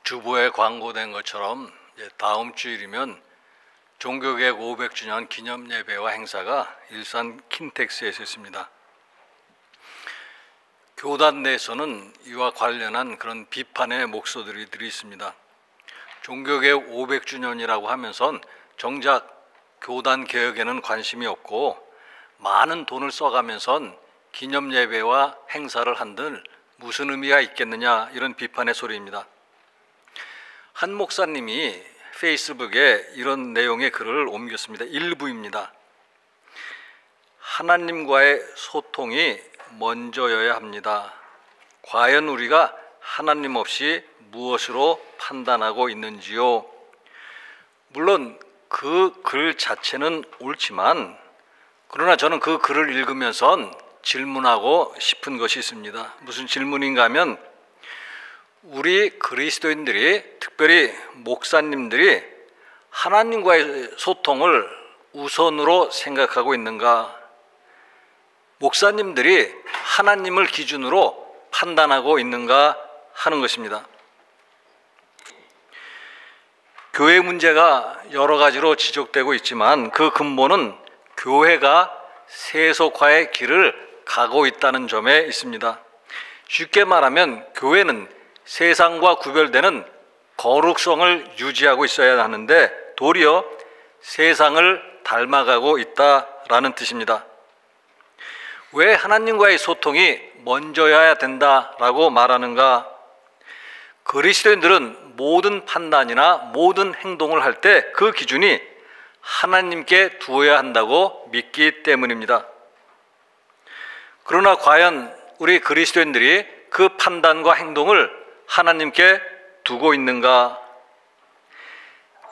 주보에 광고된 것처럼 다음 주일이면 종교개혁 500주년 기념 예배와 행사가 일산 킨텍스에서 있습니다. 교단 내에서는 이와 관련한 그런 비판의 목소리들이 있습니다. 종교개혁 500주년이라고 하면선 정작 교단 개혁에는 관심이 없고 많은 돈을 써가면선 기념 예배와 행사를 한들 무슨 의미가 있겠느냐, 이런 비판의 소리입니다. 한 목사님이 페이스북에 이런 내용의 글을 옮겼습니다. 일부입니다. 하나님과의 소통이 먼저여야 합니다. 과연 우리가 하나님 없이 무엇으로 판단하고 있는지요? 물론 그 글 자체는 옳지만, 그러나 저는 그 글을 읽으면서 질문하고 싶은 것이 있습니다. 무슨 질문인가 하면, 우리 그리스도인들이, 특별히 목사님들이 하나님과의 소통을 우선으로 생각하고 있는가? 목사님들이 하나님을 기준으로 판단하고 있는가 하는 것입니다. 교회 문제가 여러 가지로 지적되고 있지만 그 근본은 교회가 세속화의 길을 가고 있다는 점에 있습니다. 쉽게 말하면 교회는 세상과 구별되는 거룩성을 유지하고 있어야 하는데 도리어 세상을 닮아가고 있다라는 뜻입니다. 왜 하나님과의 소통이 먼저여야 된다라고 말하는가? 그리스도인들은 모든 판단이나 모든 행동을 할 때 그 기준이 하나님께 두어야 한다고 믿기 때문입니다. 그러나 과연 우리 그리스도인들이 그 판단과 행동을 하나님께 두고 있는가?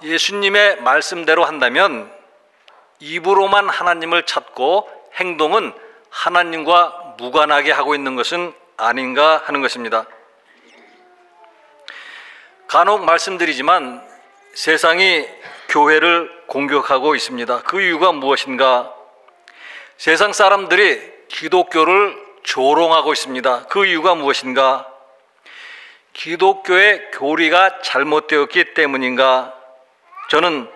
예수님의 말씀대로 한다면 입으로만 하나님을 찾고 행동은 하나님과 무관하게 하고 있는 것은 아닌가 하는 것입니다. 간혹 말씀드리지만 세상이 교회를 공격하고 있습니다. 그 이유가 무엇인가? 세상 사람들이 기독교를 조롱하고 있습니다. 그 이유가 무엇인가? 기독교의 교리가 잘못되었기 때문인가? 저는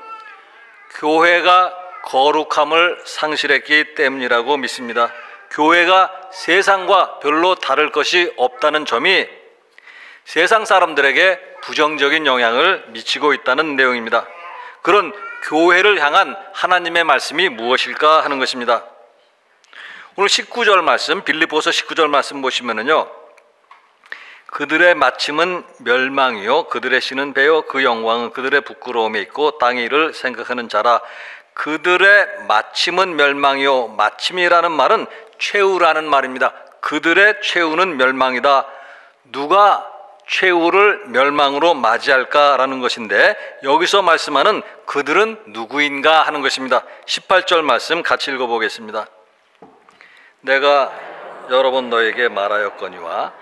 교회가 거룩함을 상실했기 때문이라고 믿습니다. 교회가 세상과 별로 다를 것이 없다는 점이 세상 사람들에게 부정적인 영향을 미치고 있다는 내용입니다. 그런 교회를 향한 하나님의 말씀이 무엇일까 하는 것입니다. 오늘 19절 말씀, 빌립보서 19절 말씀 보시면은요, 그들의 마침은 멸망이요 그들의 신은 배요 그 영광은 그들의 부끄러움에 있고 땅의 일을 생각하는 자라. 그들의 마침은 멸망이요, 마침이라는 말은 최후라는 말입니다. 그들의 최후는 멸망이다. 누가 최후를 멸망으로 맞이할까라는 것인데, 여기서 말씀하는 그들은 누구인가 하는 것입니다. 18절 말씀 같이 읽어보겠습니다. 내가 여러 번 너에게 말하였거니와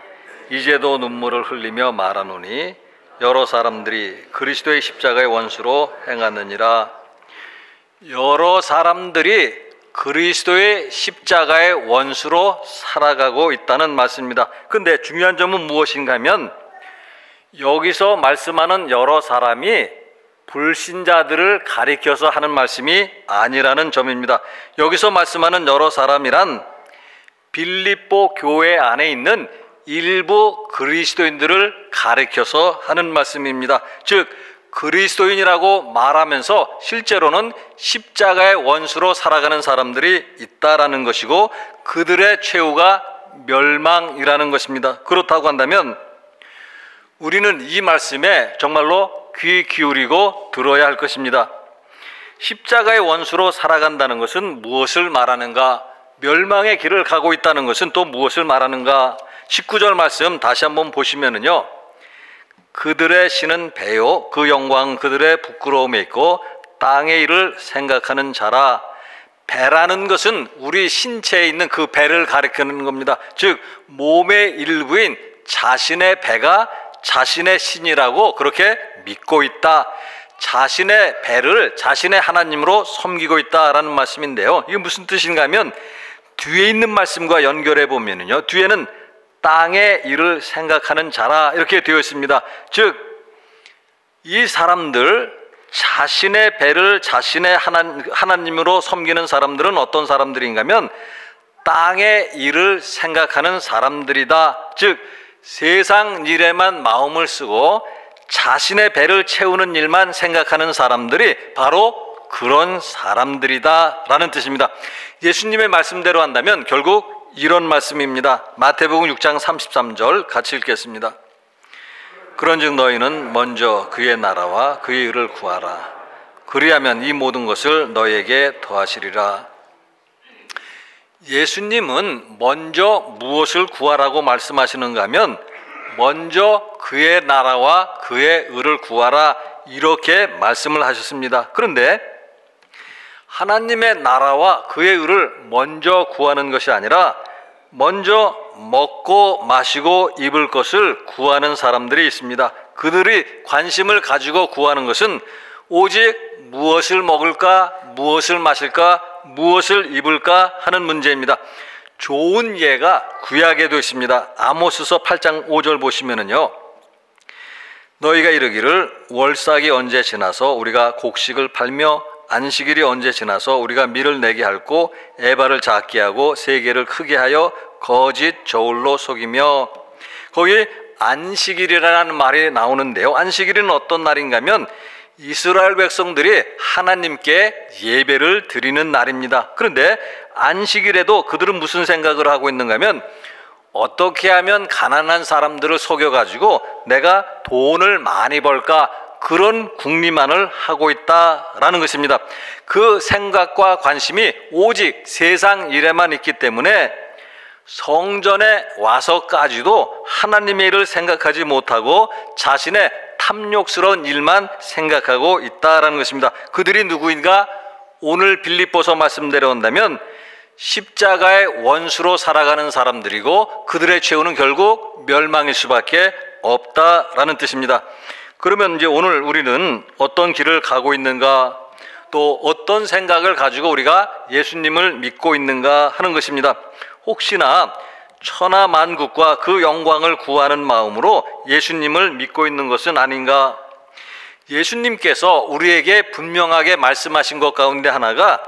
이제도 눈물을 흘리며 말하노니 여러 사람들이 그리스도의 십자가의 원수로 행하느니라. 여러 사람들이 그리스도의 십자가의 원수로 살아가고 있다는 말씀입니다. 그런데 중요한 점은 무엇인가 하면, 여기서 말씀하는 여러 사람이 불신자들을 가리켜서 하는 말씀이 아니라는 점입니다. 여기서 말씀하는 여러 사람이란 빌립보 교회 안에 있는 일부 그리스도인들을 가리켜서 하는 말씀입니다. 즉 그리스도인이라고 말하면서 실제로는 십자가의 원수로 살아가는 사람들이 있다라는 것이고, 그들의 최후가 멸망이라는 것입니다. 그렇다고 한다면 우리는 이 말씀에 정말로 귀 기울이고 들어야 할 것입니다. 십자가의 원수로 살아간다는 것은 무엇을 말하는가? 멸망의 길을 가고 있다는 것은 또 무엇을 말하는가? 19절 말씀 다시 한번 보시면은요, 그들의 신은 배요 그 영광 그들의 부끄러움에 있고 땅의 일을 생각하는 자라. 배라는 것은 우리 신체에 있는 그 배를 가리키는 겁니다. 즉 몸의 일부인 자신의 배가 자신의 신이라고 그렇게 믿고 있다. 자신의 배를 자신의 하나님으로 섬기고 있다라는 말씀인데요, 이게 무슨 뜻인가 하면 뒤에 있는 말씀과 연결해 보면은요, 뒤에는 땅의 일을 생각하는 자라 이렇게 되어 있습니다. 즉 이 사람들, 자신의 배를 자신의 하나님으로 섬기는 사람들은 어떤 사람들인가 하면 땅의 일을 생각하는 사람들이다. 즉 세상 일에만 마음을 쓰고 자신의 배를 채우는 일만 생각하는 사람들이 바로 그런 사람들이다 라는 뜻입니다. 예수님의 말씀대로 한다면 결국 이런 말씀입니다. 마태복음 6장 33절 같이 읽겠습니다. 그런즉 너희는 먼저 그의 나라와 그의 의를 구하라. 그리하면 이 모든 것을 너희에게 더하시리라. 예수님은 먼저 무엇을 구하라고 말씀하시는가 하면 먼저 그의 나라와 그의 의를 구하라 이렇게 말씀을 하셨습니다. 그런데 하나님의 나라와 그의 의를 먼저 구하는 것이 아니라 먼저 먹고 마시고 입을 것을 구하는 사람들이 있습니다. 그들이 관심을 가지고 구하는 것은 오직 무엇을 먹을까, 무엇을 마실까, 무엇을 입을까 하는 문제입니다. 좋은 예가 구약에도 있습니다. 아모스서 8장 5절 보시면은요, 너희가 이르기를 월삭이 언제 지나서 우리가 곡식을 팔며 안식일이 언제 지나서 우리가 밀을 내게 할고 에바를 작게 하고 세계를 크게 하여 거짓 저울로 속이며. 거기 안식일이라는 말이 나오는데요, 안식일은 어떤 날인가 하면 이스라엘 백성들이 하나님께 예배를 드리는 날입니다. 그런데 안식일에도 그들은 무슨 생각을 하고 있는가 하면 어떻게 하면 가난한 사람들을 속여가지고 내가 돈을 많이 벌까, 그런 궁리만을 하고 있다라는 것입니다. 그 생각과 관심이 오직 세상 일에만 있기 때문에 성전에 와서까지도 하나님의 일을 생각하지 못하고 자신의 탐욕스러운 일만 생각하고 있다라는 것입니다. 그들이 누구인가? 오늘 빌립보서 말씀대로 한다면 십자가의 원수로 살아가는 사람들이고 그들의 최후는 결국 멸망일 수밖에 없다라는 뜻입니다. 그러면 이제 오늘 우리는 어떤 길을 가고 있는가, 또 어떤 생각을 가지고 우리가 예수님을 믿고 있는가 하는 것입니다. 혹시나 천하만국과 그 영광을 구하는 마음으로 예수님을 믿고 있는 것은 아닌가? 예수님께서 우리에게 분명하게 말씀하신 것 가운데 하나가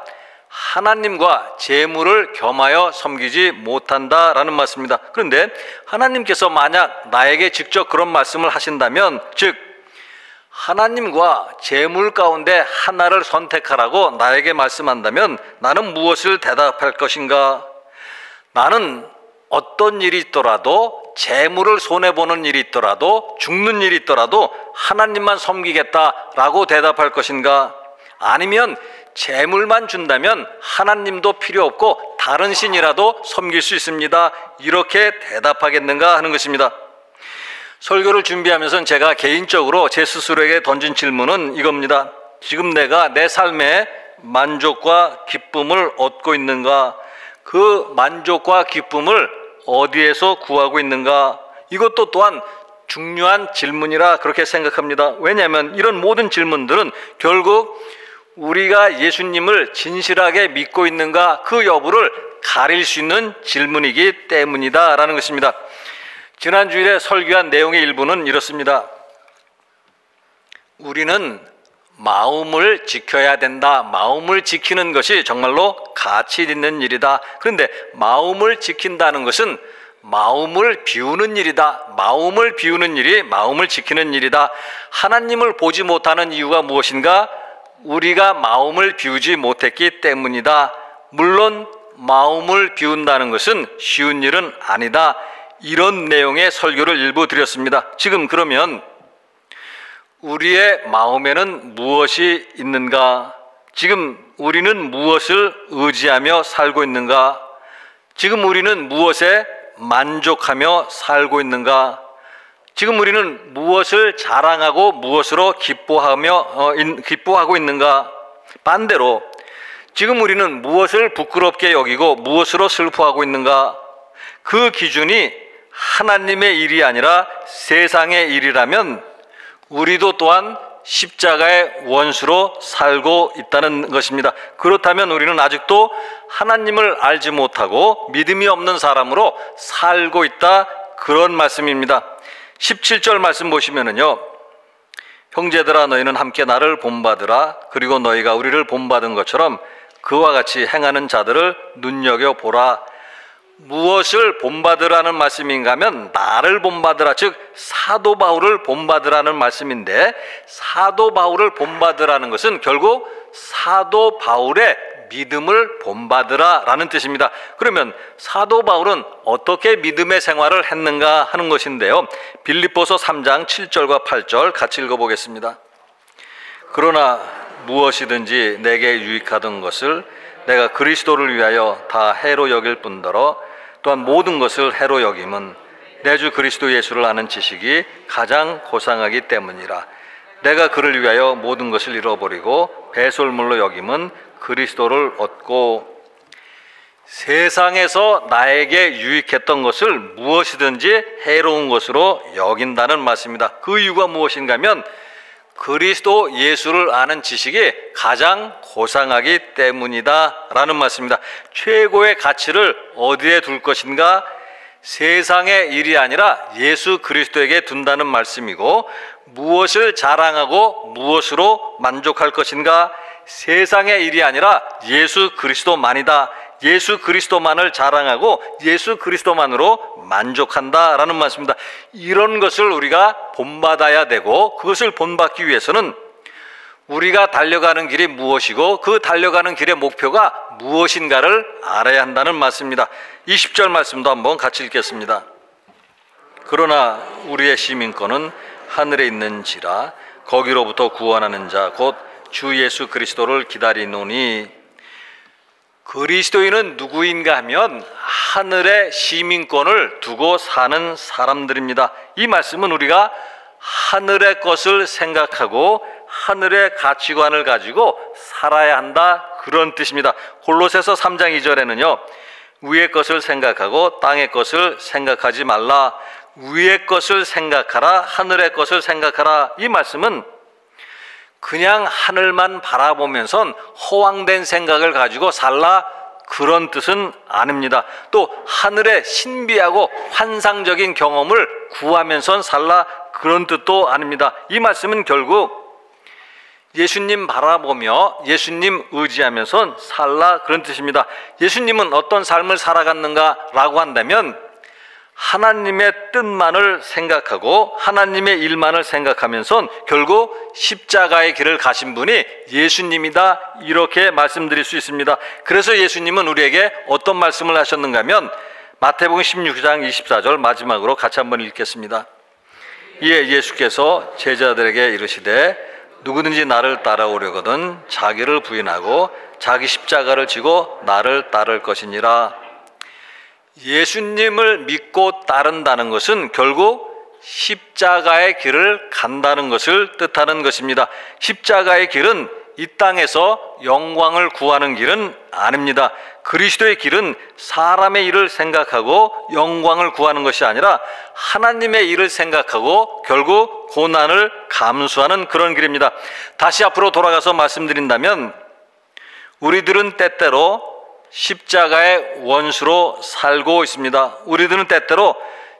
하나님과 재물을 겸하여 섬기지 못한다라는 말씀입니다. 그런데 하나님께서 만약 나에게 직접 그런 말씀을 하신다면, 즉 하나님과 재물 가운데 하나를 선택하라고 나에게 말씀한다면 나는 무엇을 대답할 것인가? 나는 어떤 일이 있더라도, 재물을 손해보는 일이 있더라도, 죽는 일이 있더라도 하나님만 섬기겠다라고 대답할 것인가? 아니면 재물만 준다면 하나님도 필요 없고 다른 신이라도 섬길 수 있습니다, 이렇게 대답하겠는가 하는 것입니다. 설교를 준비하면서 제가 개인적으로 제 스스로에게 던진 질문은 이겁니다. 지금 내가 내 삶에 만족과 기쁨을 얻고 있는가? 그 만족과 기쁨을 어디에서 구하고 있는가? 이것도 또한 중요한 질문이라 그렇게 생각합니다. 왜냐하면 이런 모든 질문들은 결국 우리가 예수님을 진실하게 믿고 있는가, 그 여부를 가릴 수 있는 질문이기 때문이다라는 것입니다. 지난 주일에 설교한 내용의 일부는 이렇습니다. 우리는 마음을 지켜야 된다. 마음을 지키는 것이 정말로 가치 있는 일이다. 그런데 마음을 지킨다는 것은 마음을 비우는 일이다. 마음을 비우는 일이 마음을 지키는 일이다. 하나님을 보지 못하는 이유가 무엇인가? 우리가 마음을 비우지 못했기 때문이다. 물론 마음을 비운다는 것은 쉬운 일은 아니다. 이런 내용의 설교를 일부 드렸습니다. 지금 그러면 우리의 마음에는 무엇이 있는가? 지금 우리는 무엇을 의지하며 살고 있는가? 지금 우리는 무엇에 만족하며 살고 있는가? 지금 우리는 무엇을 자랑하고 무엇으로 기뻐하고 있는가? 반대로 지금 우리는 무엇을 부끄럽게 여기고 무엇으로 슬퍼하고 있는가? 그 기준이 하나님의 일이 아니라 세상의 일이라면 우리도 또한 십자가의 원수로 살고 있다는 것입니다. 그렇다면 우리는 아직도 하나님을 알지 못하고 믿음이 없는 사람으로 살고 있다, 그런 말씀입니다. 17절 말씀 보시면은요, 형제들아 너희는 함께 나를 본받으라. 그리고 너희가 우리를 본받은 것처럼 그와 같이 행하는 자들을 눈여겨보라. 무엇을 본받으라는 말씀인가 하면 나를 본받으라, 즉 사도 바울을 본받으라는 말씀인데, 사도 바울을 본받으라는 것은 결국 사도 바울의 믿음을 본받으라 라는 뜻입니다. 그러면 사도 바울은 어떻게 믿음의 생활을 했는가 하는 것인데요, 빌립보서 3장 7절과 8절 같이 읽어보겠습니다. 그러나 무엇이든지 내게 유익하던 것을 내가 그리스도를 위하여 다 해로 여길 뿐더러 또한 모든 것을 해로 여김은 내 주 그리스도 예수를 아는 지식이 가장 고상하기 때문이라. 내가 그를 위하여 모든 것을 잃어버리고 배설물로 여김은 그리스도를 얻고. 세상에서 나에게 유익했던 것을 무엇이든지 해로운 것으로 여긴다는 말씀입니다. 그 이유가 무엇인가 하면 그리스도 예수를 아는 지식이 가장 고상하기 때문이다 라는 말씀입니다. 최고의 가치를 어디에 둘 것인가? 세상의 일이 아니라 예수 그리스도에게 둔다는 말씀이고, 무엇을 자랑하고 무엇으로 만족할 것인가? 세상의 일이 아니라 예수 그리스도만이다. 예수 그리스도만을 자랑하고 예수 그리스도만으로 만족한다라는 말씀입니다. 이런 것을 우리가 본받아야 되고, 그것을 본받기 위해서는 우리가 달려가는 길이 무엇이고 그 달려가는 길의 목표가 무엇인가를 알아야 한다는 말씀입니다. 20절 말씀도 한번 같이 읽겠습니다. 그러나 우리의 시민권은 하늘에 있는지라 거기로부터 구원하는 자 곧 주 예수 그리스도를 기다리노니. 그리스도인은 누구인가 하면 하늘의 시민권을 두고 사는 사람들입니다. 이 말씀은 우리가 하늘의 것을 생각하고 하늘의 가치관을 가지고 살아야 한다, 그런 뜻입니다. 골로새서 3장 2절에는요 위의 것을 생각하고 땅의 것을 생각하지 말라. 위의 것을 생각하라, 하늘의 것을 생각하라. 이 말씀은 그냥 하늘만 바라보면선 허황된 생각을 가지고 살라, 그런 뜻은 아닙니다. 또 하늘의 신비하고 환상적인 경험을 구하면선 살라, 그런 뜻도 아닙니다. 이 말씀은 결국 예수님 바라보며 예수님 의지하면서 살라, 그런 뜻입니다. 예수님은 어떤 삶을 살아갔는가라고 한다면 하나님의 뜻만을 생각하고 하나님의 일만을 생각하면서 결국 십자가의 길을 가신 분이 예수님이다, 이렇게 말씀드릴 수 있습니다. 그래서 예수님은 우리에게 어떤 말씀을 하셨는가 하면 마태복음 16장 24절 마지막으로 같이 한번 읽겠습니다. 이에 예수께서 제자들에게 이르시되 누구든지 나를 따라오려거든 자기를 부인하고 자기 십자가를 지고 나를 따를 것이니라. 예수님을 믿고 따른다는 것은 결국 십자가의 길을 간다는 것을 뜻하는 것입니다. 십자가의 길은 이 땅에서 영광을 구하는 길은 아닙니다. 그리스도의 길은 사람의 일을 생각하고 영광을 구하는 것이 아니라 하나님의 일을 생각하고 결국 고난을 감수하는 그런 길입니다. 다시 앞으로 돌아가서 말씀드린다면 우리들은 때때로 십자가의 원수로 살고 있습니다. 우리들은 때때로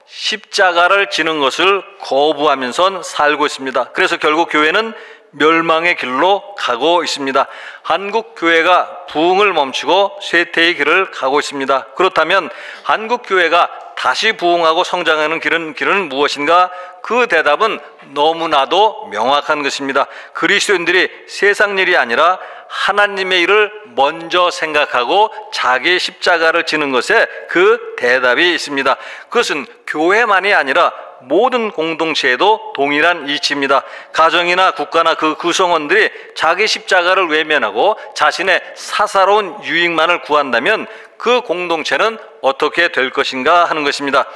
십자가를 지는 것을 거부하면서 살고 있습니다. 그래서 결국 교회는 멸망의 길로 가고 있습니다. 한국 교회가 부흥을 멈추고 쇠퇴의 길을 가고 있습니다. 그렇다면 한국 교회가 다시 부흥하고 성장하는 길은 무엇인가? 그 대답은 너무나도 명확한 것입니다. 그리스도인들이 세상 일이 아니라 하나님의 일을 먼저 생각하고 자기 십자가를 지는 것에 그 대답이 있습니다. 그것은 교회만이 아니라 모든 공동체에도 동일한 이치입니다. 가정이나 국가나 그 구성원들이 자기 십자가를 외면하고 자신의 사사로운 유익만을 구한다면 그 공동체는 어떻게 될 것인가 하는 것입니다.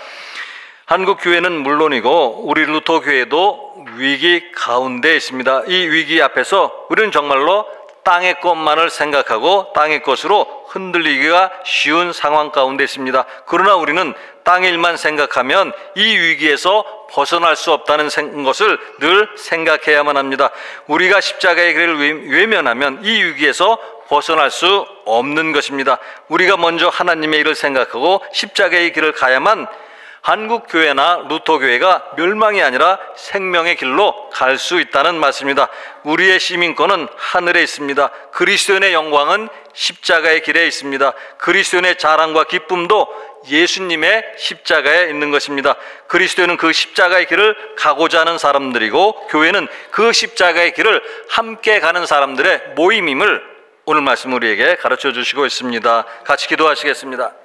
한국 교회는 물론이고 우리 루터 교회도 위기 가운데 있습니다. 이 위기 앞에서 우리는 정말로 땅의 것만을 생각하고 땅의 것으로 흔들리기가 쉬운 상황 가운데 있습니다. 그러나 우리는 땅의 일만 생각하면 이 위기에서 벗어날 수 없다는 것을 늘 생각해야만 합니다. 우리가 십자가의 길을 외면하면 이 위기에서 벗어날 수 없는 것입니다. 우리가 먼저 하나님의 일을 생각하고 십자가의 길을 가야만 한국교회나 루터교회가 멸망이 아니라 생명의 길로 갈 수 있다는 말씀입니다. 우리의 시민권은 하늘에 있습니다. 그리스도인의 영광은 십자가의 길에 있습니다. 그리스도인의 자랑과 기쁨도 예수님의 십자가에 있는 것입니다. 그리스도인은 그 십자가의 길을 가고자 하는 사람들이고, 교회는 그 십자가의 길을 함께 가는 사람들의 모임임을 오늘 말씀 우리에게 가르쳐 주시고 있습니다. 같이 기도하시겠습니다.